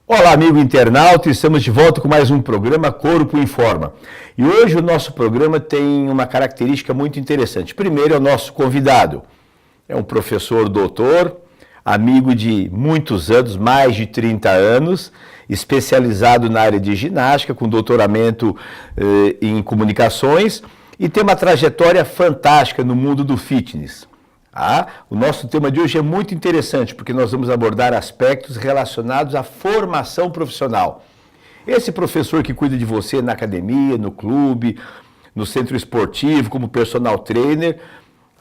Olá, amigo internauta, estamos de volta com mais um programa Corpo Informa. E hoje o nosso programa tem uma característica muito interessante. Primeiro é o nosso convidado. É um professor doutor, amigo de muitos anos, mais de 30 anos, especializado na área de ginástica, com doutoramento em comunicações e tem uma trajetória fantástica no mundo do fitness. O nosso tema de hoje é muito interessante, porque nós vamos abordar aspectos relacionados à formação profissional. Esse professor que cuida de você na academia, no clube, no centro esportivo, como personal trainer,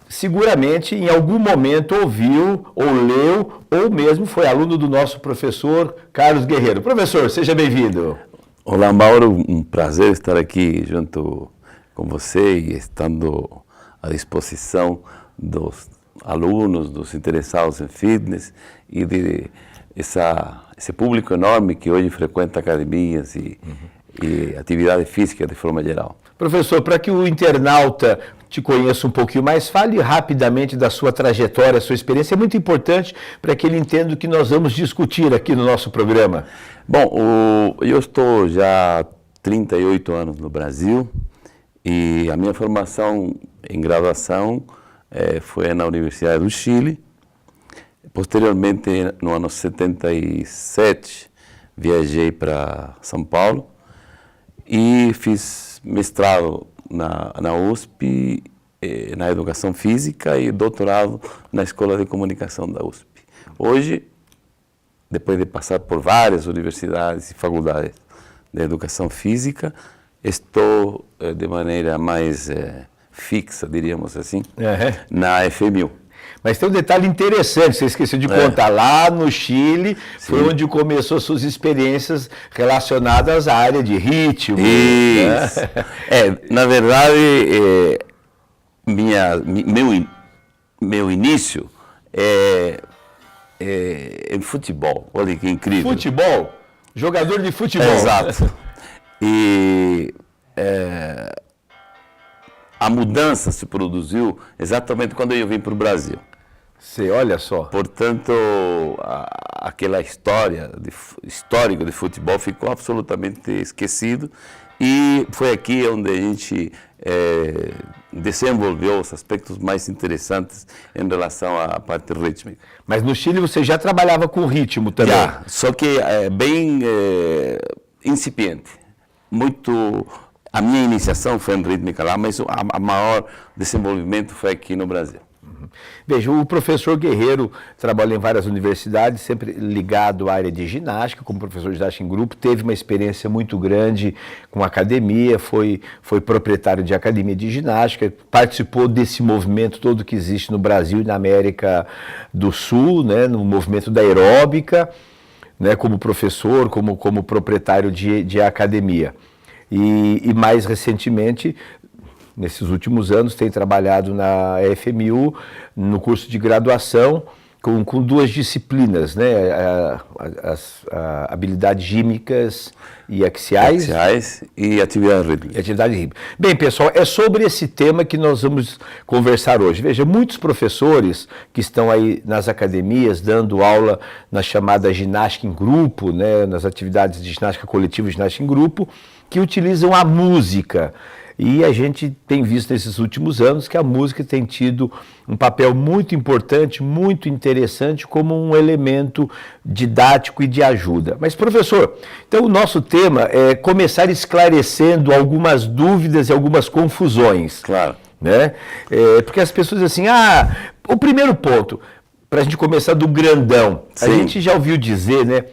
seguramente em algum momento ouviu, ou leu, ou mesmo foi aluno do nosso professor Carlos Guerreiro. Professor, seja bem-vindo. Olá, Mauro, um prazer estar aqui junto com você e estando à disposição dos alunos, dos interessados em fitness e de esse público enorme que hoje frequenta academias e atividade física de forma geral. Professor, para que o internauta te conheça um pouquinho mais, fale rapidamente da sua trajetória, sua experiência. É muito importante para que ele entenda o que nós vamos discutir aqui no nosso programa. Bom, eu estou já há 38 anos no Brasil e a minha formação em graduação foi na Universidade do Chile. Posteriormente, no ano 77, viajei para São Paulo e fiz mestrado na USP, na Educação Física e doutorado na Escola de Comunicação da USP. Hoje, depois de passar por várias universidades e faculdades de Educação Física, estou de maneira mais fixa, diríamos assim, na FMU. Mas tem um detalhe interessante, você esqueceu de contar, lá no Chile, foi onde começou suas experiências relacionadas à área de ritmo. Isso. Né? Na verdade, meu início é em futebol. Olha que incrível. Futebol? Jogador de futebol. Exato. E a mudança se produziu exatamente quando eu vim para o Brasil. Você olha só. Portanto, aquela histórico de futebol ficou absolutamente esquecido e foi aqui onde a gente desenvolveu os aspectos mais interessantes em relação à parte rítmica. Mas no Chile você já trabalhava com ritmo também? Já, só que bem incipiente. A minha iniciação foi em rítmica lá, mas a maior desenvolvimento foi aqui no Brasil. Veja, o professor Guerreiro trabalha em várias universidades, sempre ligado à área de ginástica, como professor de ginástica em grupo, teve uma experiência muito grande com academia, foi proprietário de academia de ginástica, participou desse movimento todo que existe no Brasil e na América do Sul, né, no movimento da aeróbica, né, como professor, como proprietário de academia. E mais recentemente, nesses últimos anos, tem trabalhado na FMU, no curso de graduação, com duas disciplinas, né? As habilidades gímicas e axiais. Axiais e atividade rítmica. Atividade rítmica. Bem, pessoal, é sobre esse tema que nós vamos conversar hoje. Veja, muitos professores que estão aí nas academias, dando aula na chamada ginástica em grupo, né? Nas atividades de ginástica coletiva e ginástica em grupo, que utilizam a música. E a gente tem visto nesses últimos anos que a música tem tido um papel muito importante, muito interessante, como um elemento didático e de ajuda. Mas, professor, então o nosso tema é começar esclarecendo algumas dúvidas e algumas confusões. Claro. Né? Porque as pessoas dizem assim, o primeiro ponto, para a gente começar do grandão, Sim. A gente já ouviu dizer, né?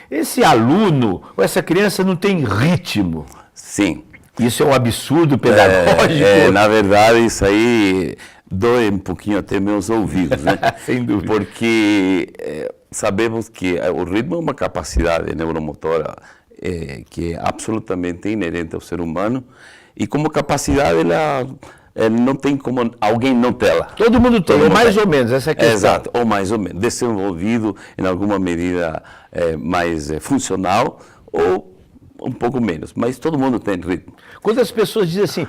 Esse aluno ou essa criança não tem ritmo. Sim. Isso é um absurdo pedagógico. Na verdade, isso aí dói um pouquinho até meus ouvidos, né? Sem dúvida. Porque sabemos que o ritmo é uma capacidade neuromotora que é absolutamente inerente ao ser humano e como capacidade ela não tem como alguém não tê-la. Todo mundo tem, ou mais ou menos, essa é a questão. Exato, ou mais ou menos, desenvolvido em alguma medida mais funcional ou um pouco menos, mas todo mundo tem ritmo. Quando as pessoas dizem assim,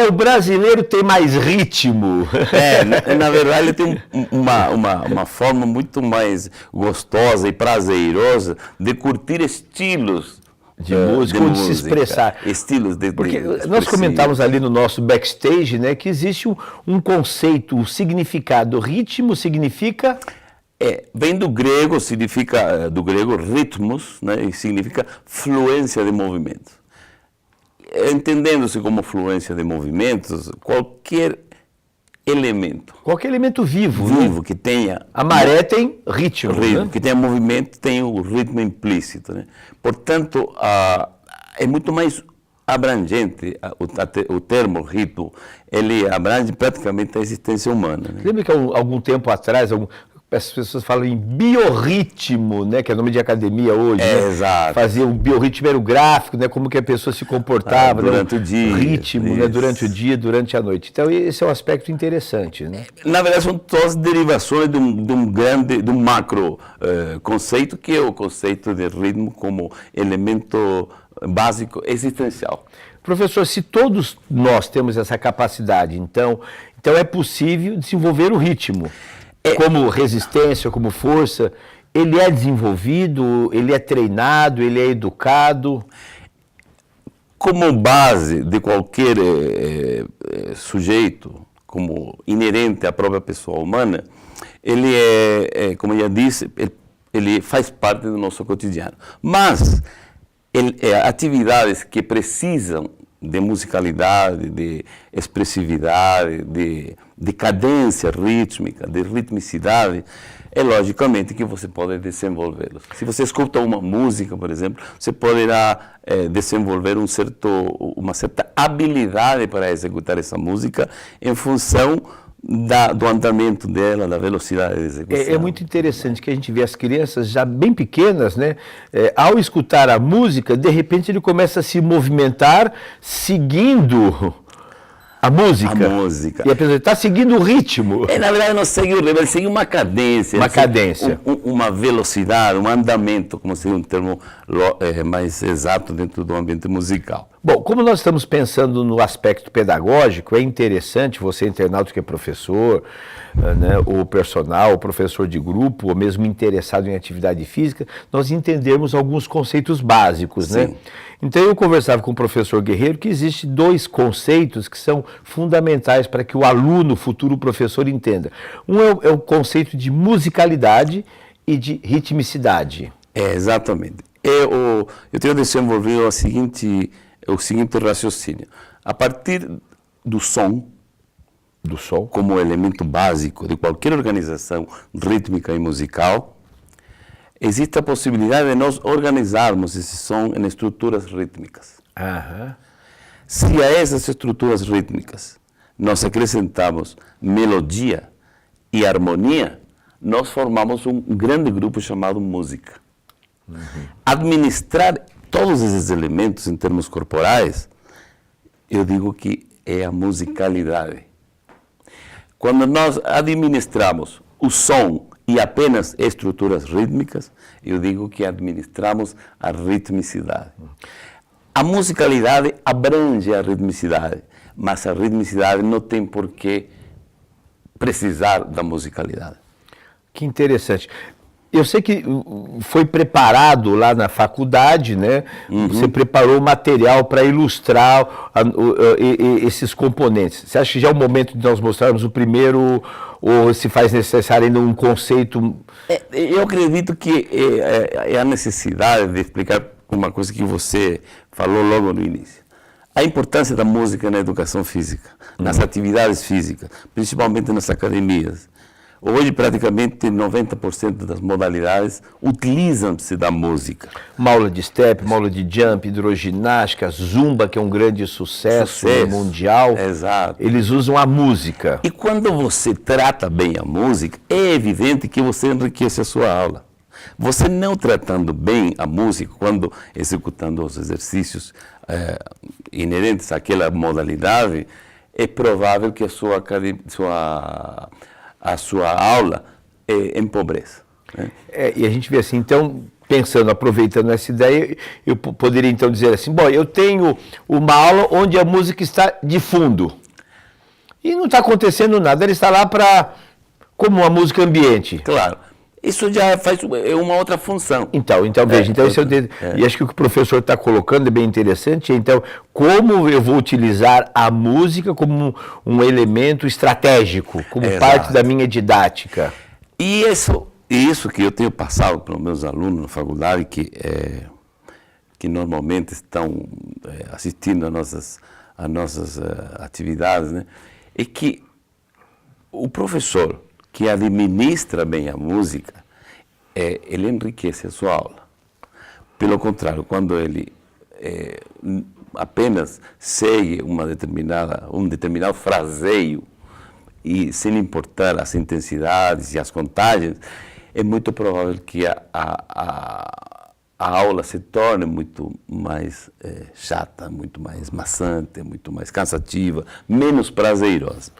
o brasileiro tem mais ritmo. Na verdade, ele tem uma forma muito mais gostosa e prazerosa de curtir estilos de música, ou de se expressar. Estilos de Porque nós comentávamos ali no nosso backstage, né, que existe um conceito, um significado. Ritmo significa... vem do grego, significa, do grego ritmos, né, e significa fluência de movimentos. Entendendo-se como fluência de movimentos, qualquer elemento. Qualquer elemento vivo. Vivo, né? que tenha... A maré tem ritmo. Né? Que tenha movimento, tem o ritmo implícito. Né? Portanto, é muito mais abrangente o termo ritmo. Ele abrange praticamente a existência humana. Né? Lembra que algum tempo atrás, as pessoas falam em biorritmo, né, que é nome de academia hoje, né? Exato. Fazia o biorritmo, era o gráfico, né, como que a pessoa se comportava durante né, o dia, ritmo, né, durante o dia, durante a noite. Então esse é um aspecto interessante, né? Na verdade são todas derivações de um macro conceito, que é o conceito de ritmo como elemento básico existencial. Professor, se todos nós temos essa capacidade, então é possível desenvolver o ritmo. Como resistência, como força, ele é desenvolvido, ele é treinado, ele é educado? Como base de qualquer sujeito, como inerente à própria pessoa humana, ele como eu já disse, ele faz parte do nosso cotidiano. Mas atividades que precisam de musicalidade, de expressividade, de cadência rítmica, de ritmicidade, é logicamente que você pode desenvolvê-los. Se você escuta uma música, por exemplo, você poderá desenvolver uma certa habilidade para executar essa música em função do andamento dela, da velocidade de execução. É muito interessante que a gente vê as crianças já bem pequenas, né? Ao escutar a música, de repente ele começa a se movimentar seguindo a música. E a pessoa está seguindo o ritmo. Na verdade não segue o ritmo, ele segue uma cadência. Uma cadência. Uma velocidade, um andamento, como seria um termo mais exato dentro do ambiente musical. Bom, como nós estamos pensando no aspecto pedagógico, é interessante você, internauta que é professor, né, o personal, o professor de grupo, ou mesmo interessado em atividade física, nós entendermos alguns conceitos básicos, Sim. né? Então eu conversava com o professor Guerreiro que existem dois conceitos que são fundamentais para que o aluno, futuro professor, entenda. Um é o conceito de musicalidade e de ritmicidade. Exatamente. Eu tenho desenvolvido o seguinte raciocínio. A partir do som, como elemento básico de qualquer organização rítmica e musical, existe a possibilidade de nós organizarmos esse som em estruturas rítmicas. Se a essas estruturas rítmicas nós acrescentamos melodia e harmonia, nós formamos um grande grupo chamado música. Administrar todos esses elementos em termos corporais, eu digo que é a musicalidade. Quando nós administramos o som e apenas estruturas rítmicas, eu digo que administramos a ritmicidade. A musicalidade abrange a ritmicidade, mas a ritmicidade não tem por que precisar da musicalidade. Que interessante. Eu sei que foi preparado lá na faculdade, né? Você preparou material para ilustrar esses componentes. Você acha que já é o momento de nós mostrarmos o primeiro, ou se faz necessário ainda um conceito? Eu acredito que é a necessidade de explicar uma coisa que você falou logo no início. A importância da música na educação física, nas atividades físicas, principalmente nas academias. Hoje, praticamente 90% das modalidades utilizam-se da música. Uma aula de step, uma aula de jump, hidroginástica, zumba, que é um grande sucesso mundial. Exato. Eles usam a música. E quando você trata bem a música, é evidente que você enriquece a sua aula. Você não tratando bem a música, quando executando os exercícios inerentes àquela modalidade, é provável que a sua aula empobreça. Né? E a gente vê assim, então, pensando, aproveitando essa ideia, eu poderia então dizer assim, bom, eu tenho uma aula onde a música está de fundo e não está acontecendo nada, ela está lá como uma música ambiente. Claro. Isso já faz uma outra função. Então veja, e acho que o que o professor está colocando é bem interessante, então, como eu vou utilizar a música como um elemento estratégico, como parte da minha didática. E isso que eu tenho passado para os meus alunos na faculdade, que normalmente estão assistindo às nossas atividades, né, é que o professor que administra bem a música, ele enriquece a sua aula. Pelo contrário, quando ele apenas segue um determinado fraseio e sem importar as intensidades e as contagens, é muito provável que a aula se torne muito mais chata, muito mais maçante, muito mais cansativa, menos prazerosa.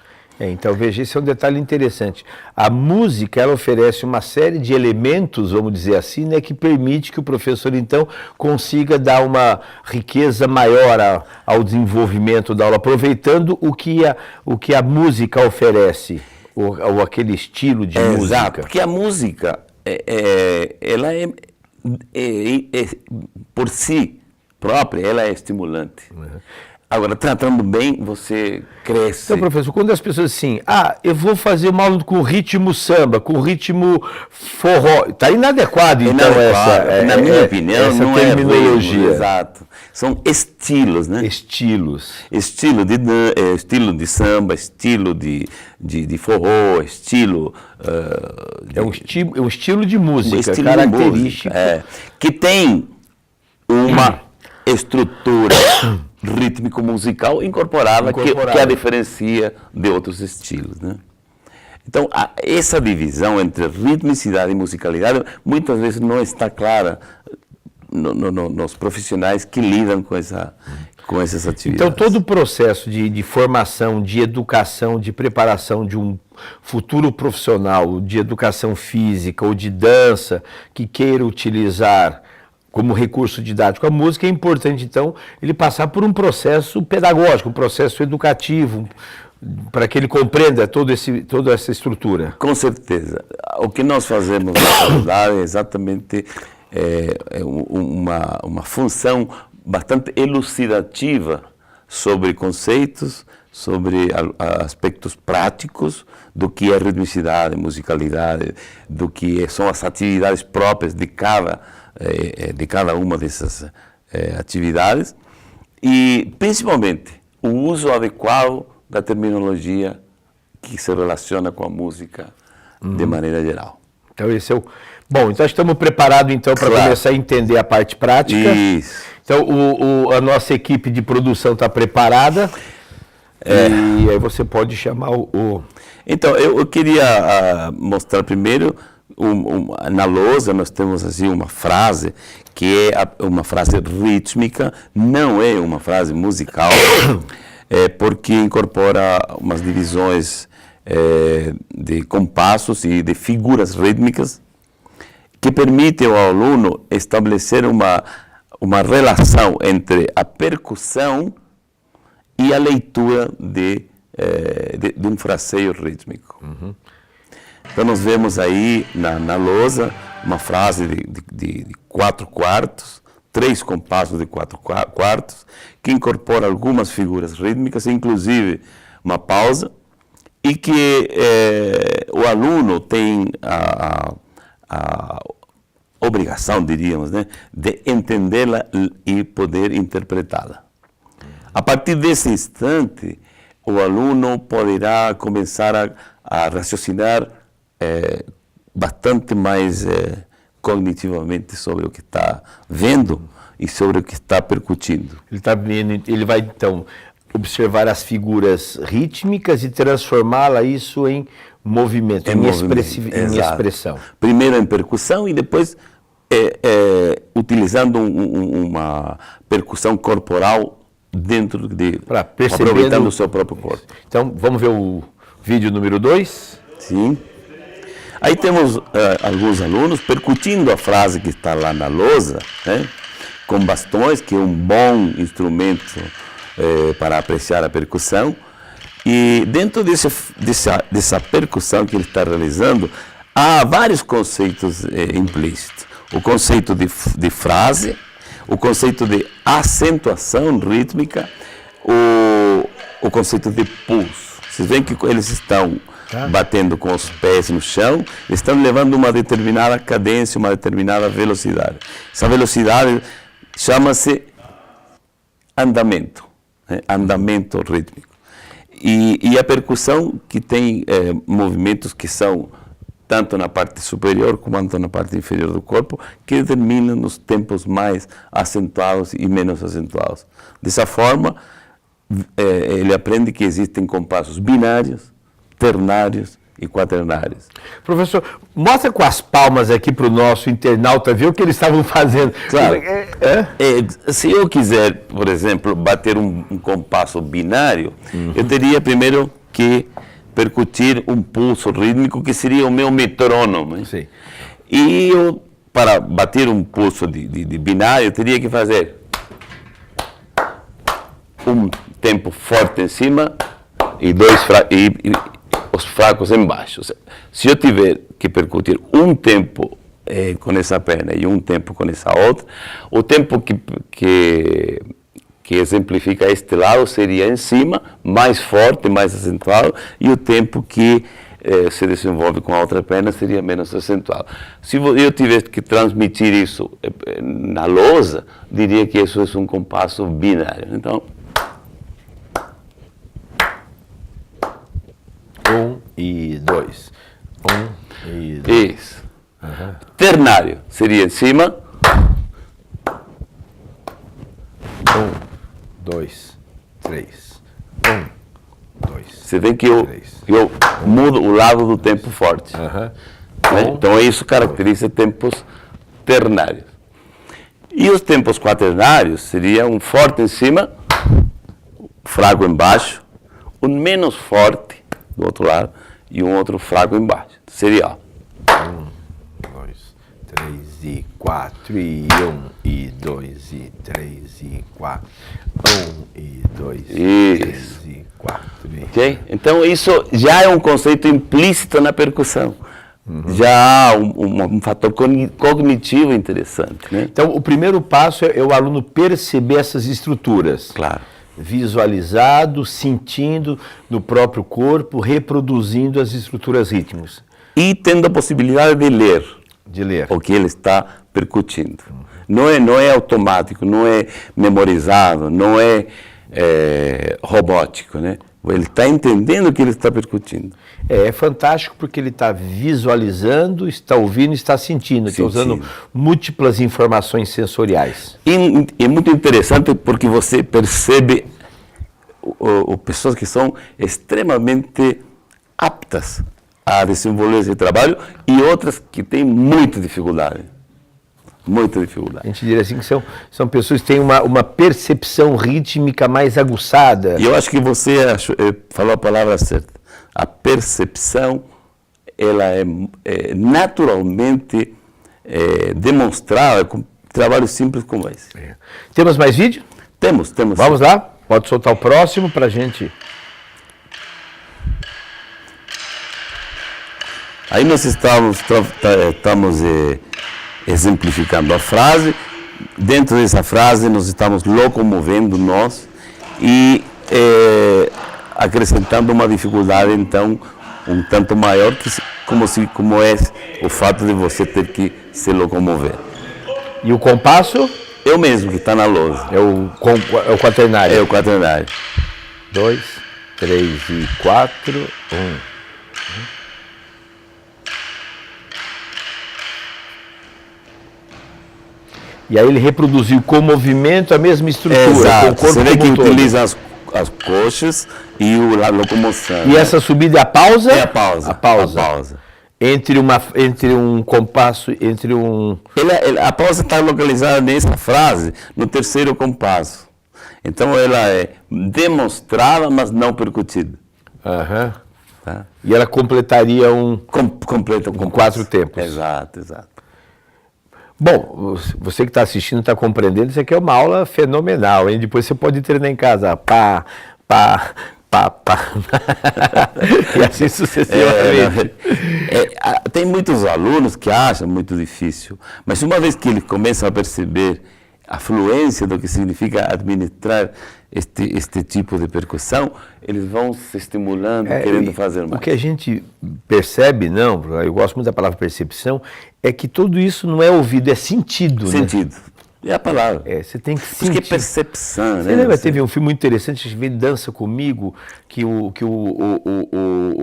Então, veja, esse é um detalhe interessante. A música, ela oferece uma série de elementos, vamos dizer assim, né, que permite que o professor, então, consiga dar uma riqueza maior ao desenvolvimento da aula, aproveitando o que a música oferece, ou aquele estilo de música. Exato, porque a música, ela por si própria, ela é estimulante. Agora, tratando bem, você cresce. Então, professor, quando as pessoas assim, eu vou fazer uma aula com ritmo samba, com ritmo forró, está inadequado, então, na minha opinião, essa não terminologia. É ritmo, exato. São estilos, né? Estilos. Estilo de samba, estilo de forró, estilo... é um estilo de música, estilo característico. De música, que tem uma estrutura rítmico-musical incorporada. Que a diferencia de outros estilos, né? Então, essa divisão entre ritmicidade e musicalidade muitas vezes não está clara nos profissionais que lidam com essas atividades. Então, todo o processo de formação, de educação, de preparação de um futuro profissional, de educação física ou de dança, que queira utilizar como recurso didático a música, é importante, então, ele passar por um processo pedagógico, um processo educativo, para que ele compreenda toda essa estrutura. Com certeza. O que nós fazemos na faculdade é exatamente uma função bastante elucidativa sobre conceitos, sobre aspectos práticos do que é ritmicidade, musicalidade, do que são as atividades próprias de cada uma dessas atividades e, principalmente, o uso adequado da terminologia que se relaciona com a música de maneira geral. Então, esse é o... Bom, então estamos preparados então para começar a entender a parte prática. Isso. Então, a nossa equipe de produção está preparada. E aí você pode chamar o... Então, eu queria mostrar primeiro, na lousa nós temos assim uma frase, que é uma frase rítmica, não é uma frase musical, porque incorpora umas divisões de compassos e de figuras rítmicas, que permitem ao aluno estabelecer uma relação entre a percussão e a leitura de um fraseio rítmico. Uhum. Então nós vemos aí na lousa uma frase de 4/4, 3 compassos de 4/4, que incorpora algumas figuras rítmicas, inclusive uma pausa, e que o aluno tem a obrigação, diríamos, né, de entendê-la e poder interpretá-la. A partir desse instante, o aluno poderá começar a raciocinar bastante mais cognitivamente sobre o que está vendo e sobre o que está percutindo. Ele vai então observar as figuras rítmicas e transformá-la isso em movimento, em expressão. Primeiro em percussão e depois utilizando uma percussão corporal dentro aproveitando o seu próprio corpo. Então, vamos ver o vídeo número 2? Sim. Aí temos alguns alunos percutindo a frase que está lá na lousa, né? Com bastões, que é um bom instrumento para apreciar a percussão. E dentro dessa percussão que ele está realizando, há vários conceitos implícitos. O conceito de frase, o conceito de acentuação rítmica, o conceito de pulso. Vocês veem que eles estão batendo com os pés no chão, estão levando uma determinada cadência, uma determinada velocidade. Essa velocidade chama-se andamento, né? Andamento rítmico. E a percussão que tem movimentos que são tanto na parte superior quanto na parte inferior do corpo, que determinam os tempos mais acentuados e menos acentuados. Dessa forma, ele aprende que existem compassos binários, ternários e quaternários. Professor, mostra com as palmas aqui para o nosso internauta ver o que eles estavam fazendo. Claro. Se eu quiser, por exemplo, bater um compasso binário, eu teria primeiro que percutir um pulso rítmico que seria o meu metrônomo. Sim. E eu, para bater um pulso de binário, eu teria que fazer um tempo forte em cima e os fracos embaixo. Se eu tiver que percutir um tempo com essa perna e um tempo com essa outra, o tempo que exemplifica este lado seria em cima, mais forte, mais acentuado, e o tempo que se desenvolve com a outra perna seria menos acentuado. Se eu tivesse que transmitir isso na lousa, diria que isso é um compasso binário. Então, 1 e 2. 1 e 2. Isso. Ternário seria em cima. 1, 2, 3. 1, 2. Você vê que eu mudo o lado do tempo forte. Né? Então isso caracteriza tempos ternários. E os tempos quaternários seria um forte em cima, fraco embaixo, um menos forte do outro lado e um outro fraco embaixo. Seria 1, 2, 3 e 4 e 1 e 2 e 3 e 4. 1 e 2 e 3 e 4. Okay? Então isso já é um conceito implícito na percussão. Já há um fator cognitivo interessante. Né? Então o primeiro passo é o aluno perceber essas estruturas. Claro. Visualizado, sentindo no próprio corpo, reproduzindo as estruturas rítmicas. E tendo a possibilidade de ler. De ler. O que ele está percutindo. Não é automático, não é memorizado, não é robótico, né? Ele está entendendo o que ele está percutindo. É fantástico porque ele está visualizando, está ouvindo, está sentindo, está usando múltiplas informações sensoriais. E é muito interessante porque você percebe pessoas que são extremamente aptas a desenvolver esse trabalho e outras que têm muita dificuldade. Muita dificuldade. A gente diria assim que são pessoas que têm uma percepção rítmica mais aguçada. E eu acho que você falou a palavra certa. A percepção, ela é naturalmente demonstrada com trabalhos simples como esse. Temos mais vídeo? Temos. Vamos lá? Pode soltar o próximo para a gente... Aí nós estamos exemplificando a frase. Dentro dessa frase nós estamos locomovendo nós e acrescentando uma dificuldade então um tanto maior como é o fato de você ter que se locomover. E o compasso? Eu mesmo que está na lousa. É o quaternário. É o quaternário. 2, 3 e 4, 1. E aí ele reproduziu com o movimento a mesma estrutura. Exato. Com o corpo você vê que todo. utiliza as coxas e a locomoção. E essa subida é a pausa? É a pausa. A pausa. Entre um compasso, A pausa está localizada nessa frase, no terceiro compasso. Então ela é demonstrada, mas não percutida. Tá? E ela completaria Completa com 4 tempos. Exato, exato. Bom, você que está assistindo está compreendendo, isso aqui é uma aula fenomenal, hein? Depois você pode treinar em casa, pá, pá, pá, pá, e assim sucessivamente. Tem muitos alunos que acham muito difícil, mas uma vez que eles começam a perceber a fluência do que significa administrar este tipo de percussão, eles vão se estimulando, querendo fazer mais. O que a gente percebe, eu gosto muito da palavra percepção, é que tudo isso não é ouvido, é sentido. Sentido. É a palavra. Você tem que sentir. Porque é percepção, né? Você lembra, teve um filme muito interessante, a gente vê Dança Comigo, que o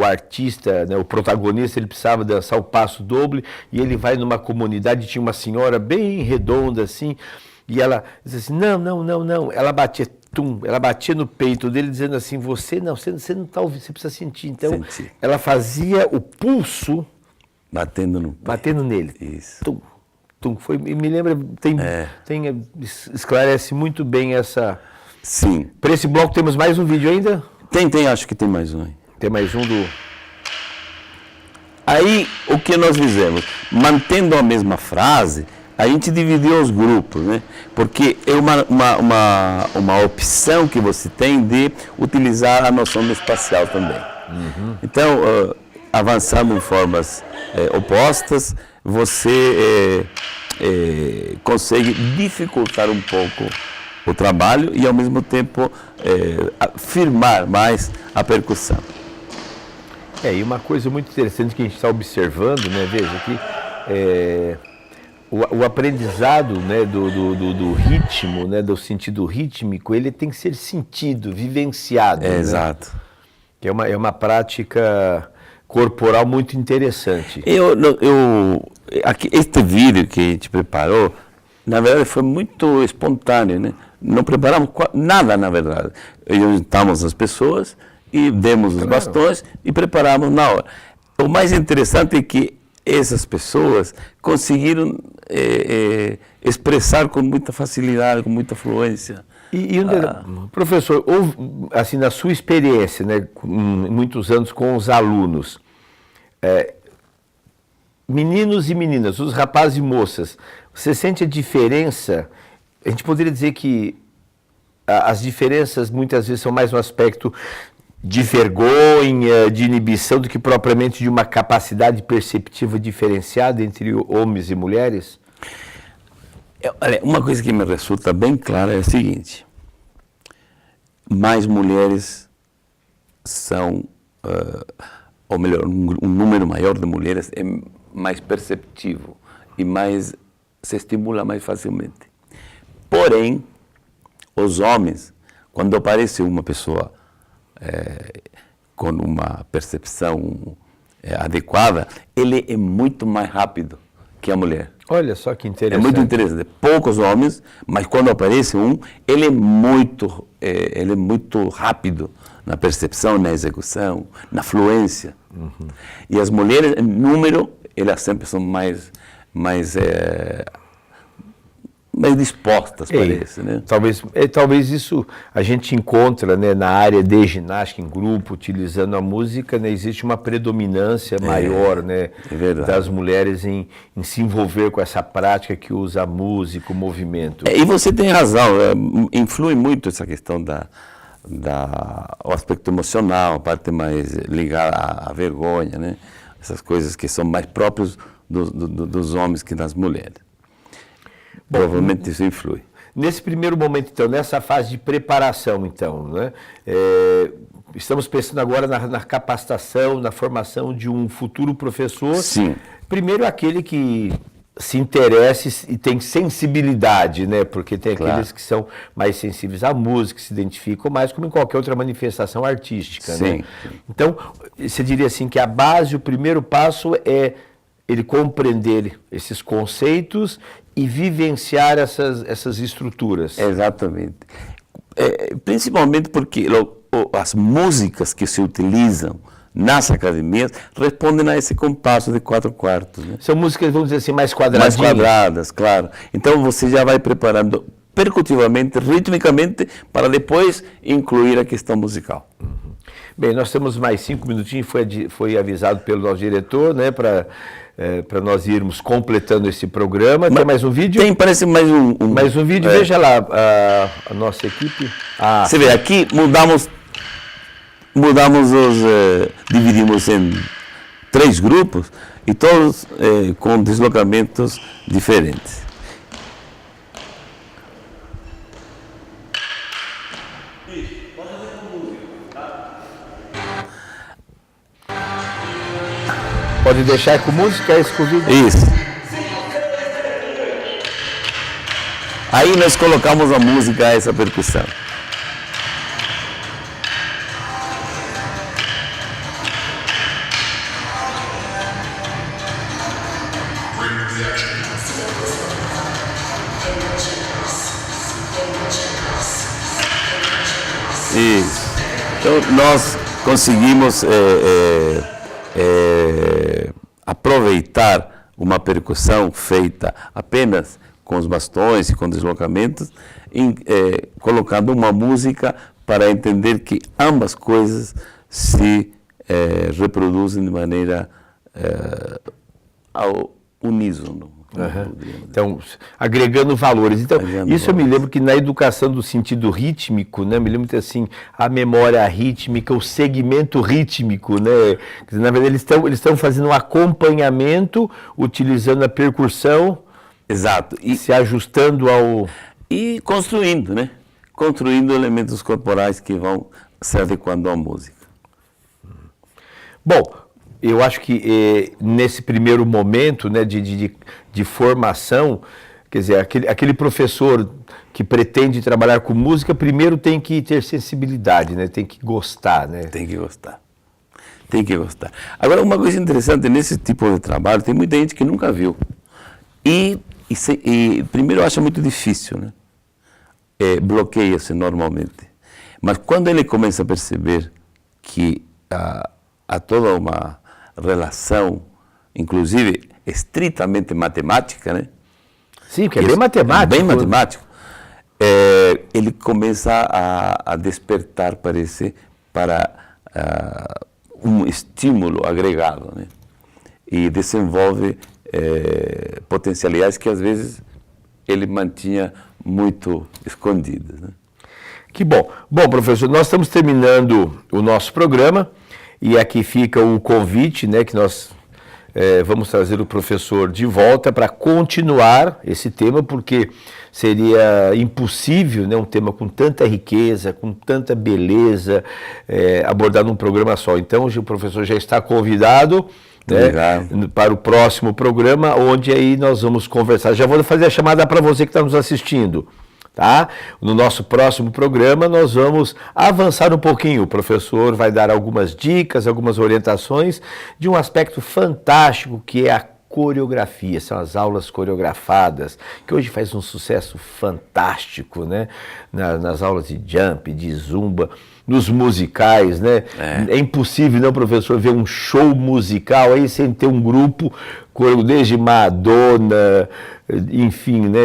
artista, né, o protagonista, ele precisava dançar o passo doble, e ele vai numa comunidade, tinha uma senhora bem redonda assim, e ela dizia assim, não, ela batia no peito dele dizendo assim, você não está ouvindo, você precisa sentir. Então, ela fazia o pulso batendo nele. Isso. Tum, tum. Me lembra, esclarece muito bem essa... Sim. Para esse bloco temos mais um vídeo ainda? Acho que tem mais um. Tem mais um do... Aí, o que nós fizemos? Mantendo a mesma frase, a gente dividiu os grupos, né? Porque é uma opção que você tem de utilizar a noção do espacial também. Então, avançando em formas opostas, você consegue dificultar um pouco o trabalho e, ao mesmo tempo, firmar mais a percussão. E uma coisa muito interessante que a gente está observando, né? Veja aqui, o aprendizado, né, do ritmo, né, do sentido rítmico, ele tem que ser sentido, vivenciado. Né? Exato. Que é uma prática corporal muito interessante. Este vídeo que a gente preparou, na verdade, foi muito espontâneo, né? Não preparamos nada, na verdade. Juntamos as pessoas e demos os bastões e preparamos na hora. O mais interessante é que essas pessoas conseguiram expressar com muita facilidade, com muita fluência. Professor, assim, na sua experiência, né, com muitos anos com os alunos, meninos e meninas, os rapazes e moças, você sente a diferença? A gente poderia dizer que as diferenças muitas vezes são mais no aspecto de vergonha, de inibição, do que propriamente de uma capacidade perceptiva diferenciada entre homens e mulheres? Olha, uma coisa que me resulta bem clara é a seguinte: mais mulheres são, ou melhor, um número maior de mulheres é mais perceptivo e se estimula mais facilmente. Porém, os homens, quando aparece uma pessoa com uma percepção adequada, ele é muito mais rápido que a mulher. Olha só que interessante. É muito interessante. Poucos homens, mas quando aparece ele é muito rápido na percepção, na execução, na fluência. E as mulheres, em número, elas sempre são mais dispostas, parece, né? Talvez isso a gente encontra, né, na área de ginástica em grupo, utilizando a música, né, existe uma predominância maior, né, das mulheres em se envolver com essa prática que usa a música, o movimento. E você tem razão, influi muito essa questão o aspecto emocional, a parte mais ligada à vergonha, né? Essas coisas que são mais próprios dos homens que das mulheres. Provavelmente isso influi. Nesse primeiro momento, então, nessa fase de preparação, então, né, estamos pensando agora na capacitação, na formação de um futuro professor. Sim. Primeiro, aquele que se interesse e tem sensibilidade, né, porque tem aqueles que são mais sensíveis à música, que se identificam mais, como em qualquer outra manifestação artística. Sim. Né? Então, você diria assim que a base, o primeiro passo é ele compreender esses conceitos e vivenciar essas estruturas. Exatamente. Principalmente porque as músicas que se utilizam nas academias respondem a esse compasso de 4/4. Né? São músicas, vamos dizer assim, mais quadradinhas. Mais quadradas, claro. Então você já vai preparando percutivamente, ritmicamente, para depois incluir a questão musical. Bem, nós temos mais 5 minutinhos, foi avisado pelo nosso diretor, né, para nós irmos completando esse programa. Tem mais um vídeo? Parece mais um... Mais um vídeo, veja lá, a nossa equipe. Você vê, aqui mudamos dividimos em 3 grupos e todos com deslocamentos diferentes. Pode deixar com música, é exclusivo? Isso. Aí nós colocamos a música, essa percussão. Isso. Então nós conseguimos aproveitar uma percussão feita apenas com os bastões e com deslocamentos, colocando uma música para entender que ambas coisas se reproduzem de maneira ao uníssono. Então, agregando valores. Então, isso eu me lembro que na educação do sentido rítmico, né, me lembro que assim, a memória rítmica, o segmento rítmico, né, na verdade eles estão fazendo um acompanhamento, utilizando a percussão, exato, e se ajustando ao... E construindo, né, construindo elementos corporais que vão se adequando à música. Bom, eu acho que nesse primeiro momento, né, de formação, quer dizer, aquele professor que pretende trabalhar com música, primeiro tem que ter sensibilidade, né, tem que gostar, né? Tem que gostar. Tem que gostar. Agora, uma coisa interessante, nesse tipo de trabalho, tem muita gente que nunca viu. E primeiro acha muito difícil, né? Bloqueia-se normalmente. Mas quando ele começa a perceber que há toda uma relação, inclusive estritamente matemática, né? Sim, que é bem matemático. Bem matemático. Ele começa a despertar, parece, para um estímulo agregado, né? E desenvolve potencialidades que às vezes ele mantinha muito escondidas, né? Que bom. Bom, professor, nós estamos terminando o nosso programa. E aqui fica o convite, né, que nós vamos trazer o professor de volta para continuar esse tema, porque seria impossível, né, um tema com tanta riqueza, com tanta beleza, abordar num programa só. Então, o professor já está convidado, né, para o próximo programa, onde aí nós vamos conversar. Já vou fazer a chamada para você que está nos assistindo. Tá? No nosso próximo programa nós vamos avançar um pouquinho. O professor vai dar algumas dicas, algumas orientações de um aspecto fantástico que é a coreografia, são as aulas coreografadas, que hoje faz um sucesso fantástico, né? Nas aulas de jump, de zumba, nos musicais, né? É impossível, não, professor, ver um show musical aí sem ter um grupo, desde Madonna, enfim, né?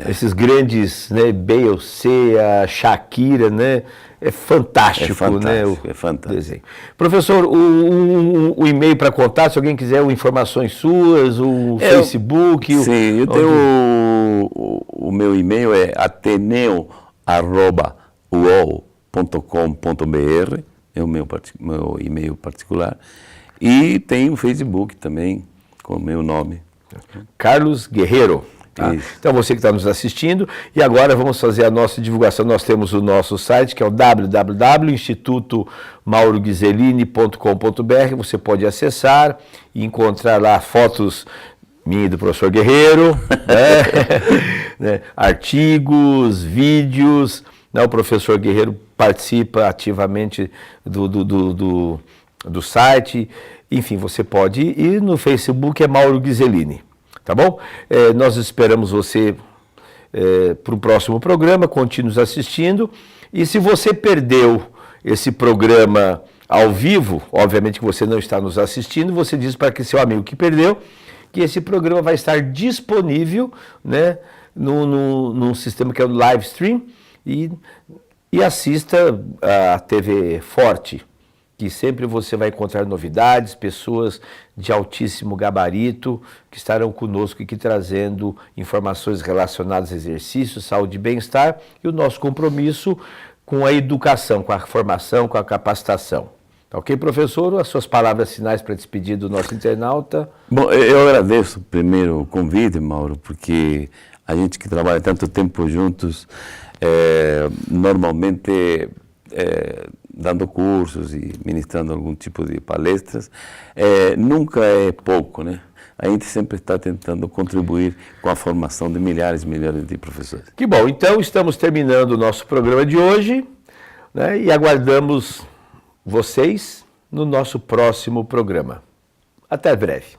Esses grandes, né, Beyoncé, a Shakira, né, é fantástico, né, é fantástico. Desenho. Professor, o e-mail para contato, se alguém quiser informações suas, o Facebook... Sim, eu tenho o meu e-mail é ateneo@uol.com.br, é o meu e-mail particular, e tem o Facebook também, com o meu nome. Carlos Guerreiro. Tá? Então, você que está nos assistindo, e agora vamos fazer a nossa divulgação. Nós temos o nosso site, que é o www.institutomauroguizelini.com.br. Você pode acessar e encontrar lá fotos minha e do professor Guerreiro, né? artigos, vídeos. Né? O professor Guerreiro participa ativamente do site. Enfim, você pode ir. E no Facebook é Mauro Guizelini. Tá bom? Nós esperamos você para o próximo programa, continue nos assistindo. E se você perdeu esse programa ao vivo, obviamente que você não está nos assistindo, você diz para que seu amigo que perdeu, que esse programa vai estar disponível, né, num sistema que é o live stream, e assista a TV Forte, que sempre você vai encontrar novidades, pessoas de altíssimo gabarito que estarão conosco aqui trazendo informações relacionadas a exercício, saúde e bem-estar e o nosso compromisso com a educação, com a formação, com a capacitação. Tá ok, professor? As suas palavras finais para despedir do nosso internauta. Bom, eu agradeço primeiro o convite, Mauro, porque a gente que trabalha tanto tempo juntos, normalmente dando cursos e ministrando algum tipo de palestras, nunca é pouco, né? A gente sempre está tentando contribuir com a formação de milhares e milhares de professores. Que bom, então estamos terminando o nosso programa de hoje, né, e aguardamos vocês no nosso próximo programa. Até breve.